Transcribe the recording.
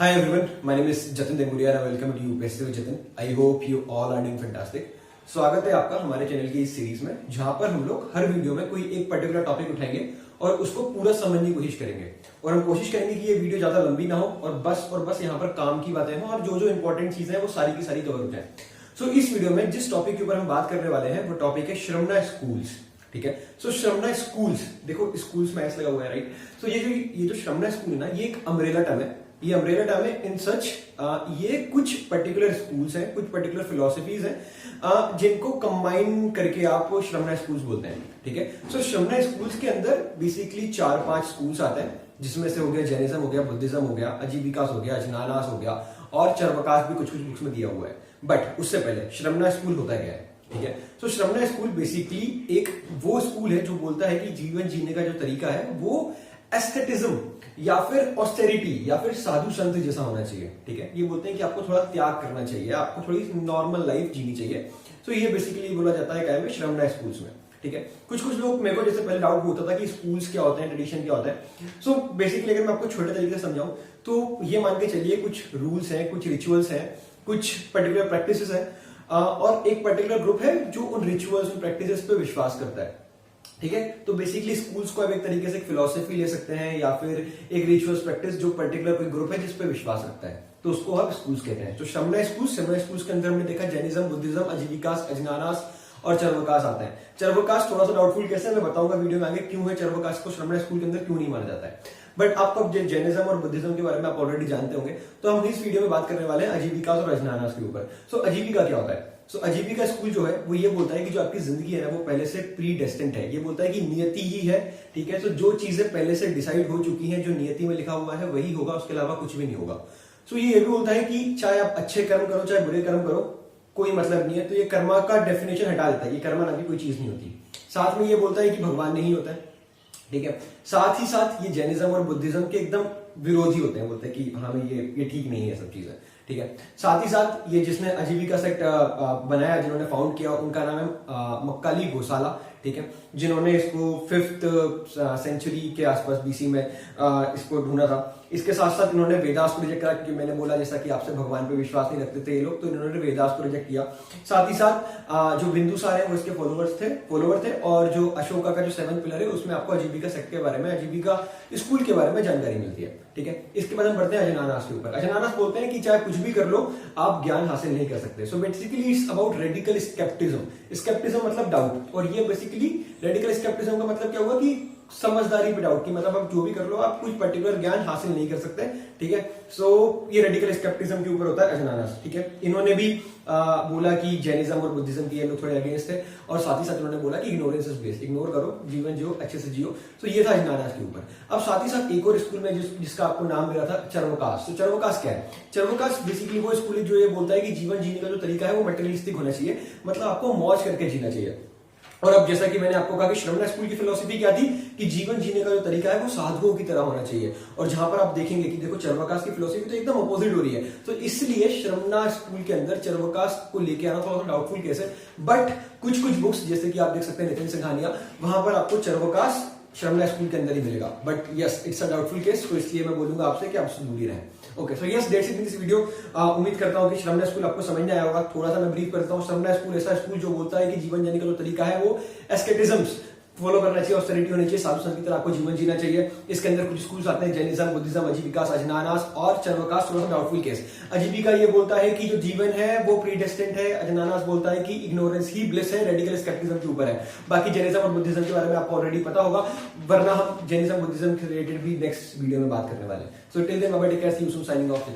Hi everyone, my name is Jatin Denguria and I welcome to UPSC with Jatin. I hope you all are doing fantastic. स्वागत है आपका हमारे channel की इस series में जहां पर हम लोग हर वीडियो में कोई एक पर्टिकुलर टॉपिक उठाएंगे और उसको पूरा समझने की कोशिश करेंगे और हम कोशिश करेंगे कि ये वीडियो ज्यादा लंबी ना हो और बस यहाँ पर काम की बातें हो और जो जो इंपॉर्टेंट चीजें हैं वो सारी की सारी कवर हो जाए। सो इस वीडियो में जिस टॉपिक के ऊपर हम बात करने वाले हैं वो टॉपिक है श्रमणा स्कूल्स। ठीक है, सो श्रमणा स्कूल्स, देखो स्कूल्स में ऐसा लगा हुआ है, राइट। सो ये जो श्रमणा स्कूल है ना, ये एक अम्ब्रेला टर्म है। ये अम्ब्रेला टर्म है इन सच ये कुछ पर्टिकुलर स्कूल्स हैं, कुछ पर्टिकुलर फिलोसफीज हैं जिनको कंबाइन करके आप श्रमणा स्कूल्स बोलते हैं। ठीक है, सो श्रमणा स्कूल्स के अंदर बेसिकली 4-5 स्कूल्स आते हैं, जिसमें से हो गया जैनिज्म हो गया, बुद्धिज्म हो गया, अजीविकास हो गया, अजनानास हो गया और चरवकास भी कुछ कुछ बुक्स में दिया हुआ है। बट उससे पहले श्रमणा स्कूल होता क्या है? ठीक है, सो श्रमणा स्कूल बेसिकली एक वो स्कूल है जो बोलता है कि जीवन जीने का जो तरीका है वो एस्थेटिज्म या फिर ऑस्टेरिटी या फिर साधु संत जैसा होना चाहिए। ठीक है, ये बोलते हैं कि आपको थोड़ा त्याग करना चाहिए, आपको थोड़ी नॉर्मल लाइफ जीनी चाहिए। सो ये बेसिकली बोला जाता है क्या में श्रमणा स्कूल्स में। ठीक है, कुछ लोग, मेरे को जैसे पहले डाउट होता था कि स्कूल्स क्या होते हैं, ट्रेडिशन क्या होता है। सो बेसिकली अगर मैं आपको छोटे तरीके से समझाऊं तो ये मान के चलिए कुछ रूल्स हैं, कुछ रिचुअल्स हैं, कुछ पर्टिकुलर प्रैक्टिसेस हैं और एक पर्टिकुलर ग्रुप है जो उन रिचुअल्स उन प्रैक्टिसेस पे विश्वास करता है। ठीक है, तो बेसिकली स्कूल्स को आप एक तरीके से एक फिलोसफी ले सकते हैं या फिर एक रिचुअल्स प्रैक्टिस जो पर्टिकुलर कोई ग्रुप है जिस पे विश्वास रखता है, तो उसको आप स्कूल्स कहते हैं। तो श्रमणा स्कूल्स के अंदर हमने देखा जैनिज्म, बुद्धिज्म, अजीविकास, अजनानास और चरवकास आते हैं। चरवकास थोड़ा सा डाउटफुल कैसे, मैं बताऊंगा वीडियो में आगे क्यों है चरवकास को श्रमणा स्कूल के अंदर क्यों नहीं माना जाता है। बट आपको जैनिज्म और बुद्धिज्म के बारे में आप ऑलरेडी जानते होंगे, तो हम इस वीडियो में बात करने वाले हैं अजीविकास और अजनानास के ऊपर। सो अजीविका क्या होता है? सो अजीविका स्कूल जो है वो ये बोलता है कि जो आपकी जिंदगी है ना वो पहले से प्री डेस्टिन्ड है। ये बोलता है कि नियति ही है। ठीक है, तो जो चीजें पहले से डिसाइड हो चुकी हैं, जो नियति में लिखा हुआ है वही होगा, उसके अलावा कुछ भी नहीं होगा। सो ये भी बोलता है कि चाहे आप अच्छे कर्म करो चाहे बुरे कर्म करो, कोई मतलब नहीं है। तो ये कर्मा का डेफिनेशन हटा देता है, ये कर्मा नाम की कोई चीज नहीं होती। साथ में ये बोलता है कि भगवान नहीं होता है। ठीक है, साथ ही साथ ये जैनिज्म और बुद्धिज्म के एकदम विरोधी होते हैं, बोलते हैं कि हाँ ये ठीक नहीं है सब चीजें। ठीक है, साथ ही साथ ये जिसने अजीविका सेक्ट बनाया, जिन्होंने फाउंड किया, उनका नाम है मक्काली गोसाला। ठीक है, जिन्होंने इसको 5th सेंचुरी के आसपास बीसी में इसको ढूंढा था। इसके साथ साथ इन्होंने वेदास को रिजेक्ट करा, क्योंकि मैंने बोला जैसा कि आपसे भगवान पे विश्वास नहीं रखते थे ये लोग, तो इन्होंने वेदास को रिजेक्ट किया। साथ ही साथ जो बिंदुसार है वो इसके फॉलोवर थे और जो अशोका का जो 7th पिलर है उसमें आपको अजीविका सेक्ट के बारे में, अजीविका स्कूल के बारे में जानकारी मिलती है। ठीक है, इसके बाद हम बढ़ते हैं अजनानास के ऊपर। अजनानास बोलते हैं कि चाहे कुछ भी कर लो आप ज्ञान हासिल नहीं कर सकते। So basically it's about radical scepticism. Scepticism मतलब डाउट, और ये बेसिकली रेडिकल स्केप्टिज्म का मतलब क्या हुआ कि समझदारी पे डाउट, की मतलब आप जो भी कर लो आप कुछ पर्टिकुलर ज्ञान हासिल नहीं कर सकते। ठीक है, सो ये रेडिकल स्केप्टिज्म के ऊपर होता है अजनानास। ठीक है, इन्होंने भी बोला कि जैनिज्म और बुद्धिज्म की ये लोग थोड़े अगेंस्ट थे और साथ ही साथ इन्होंने बोला कि इग्नोरेंस इज ब्लिस, इग्नोर करो, जीवन जियो, अच्छे से जियो। तो ये था अजनानास के ऊपर। अब साथ ही साथ एक और स्कूल में जिसका आपको नाम मिला था चरवकास। तो चरवकास क्या है? चरवकास बेसिकली वो स्कूल है जो ये बोलता है कि जीवन जीने का जो तरीका है वो मटेरियलिस्टिक होना चाहिए, मतलब आपको मौज करके जीना चाहिए। और अब जैसा कि मैंने आपको कहा कि श्रमणा स्कूल की फिलोसफी क्या थी कि जीवन जीने का जो तरीका है वो साधुओं की तरह होना चाहिए। और जहां पर आप देखेंगे कि देखो चरवकास की फिलोसफी तो एकदम अपोजिट हो रही है। तो इसलिए श्रमणा स्कूल के अंदर चरवकास को लेके आना थोड़ा सा डाउटफुल केस है। बट कुछ बुक्स जैसे कि आप देख सकते हैं नितिन सिंघानिया, वहां पर आपको चरवकास श्रमणा स्कूल के अंदर ही मिलेगा। But yes, it's a doubtful case, तो इसलिए मैं बोलूंगा आपसे कि आप उससे दूर ही रहें। Okay, so yes, that's it in this video. उम्मीद करता हूं कि श्रमणा स्कूल आपको समझ में आया होगा। थोड़ा सा मैं ब्रीफ करता हूं। श्रमणा स्कूल ऐसा स्कूल जो बोलता है कि जीवन जीने का जो तरीका है वो एस्केटिज्म्स फॉलो करना चाहिए, ऑस्टेरिटी होनी चाहिए, साधु संत की तरह आपको जीवन जीना चाहिए। इसके अंदर कुछ स्कूल्स आते हैं जैनिज्म, बुद्धिज्म, अजीविकास, अजनानास और चरवकास। थोड़ा सा डाउटफुल केस। अजीविका ये बोलता है कि जो जीवन है वो प्रीडेस्टिन्ड है, अजनानास बोलता है कि इग्नोरेंस ही ब्लिस है, रेडिकल स्केप्टिज्म के ऊपर है। बाकी जैनिज्म और बुद्धिज्म के बारे में आपको ऑलरेडी पता होगा, वरना हम जैनिज्म बुद्धिज्म के रिलेटेड भी नेक्स्ट वीडियो में बात करने वाले हैं। So till then bye take care, see you soon, signing of.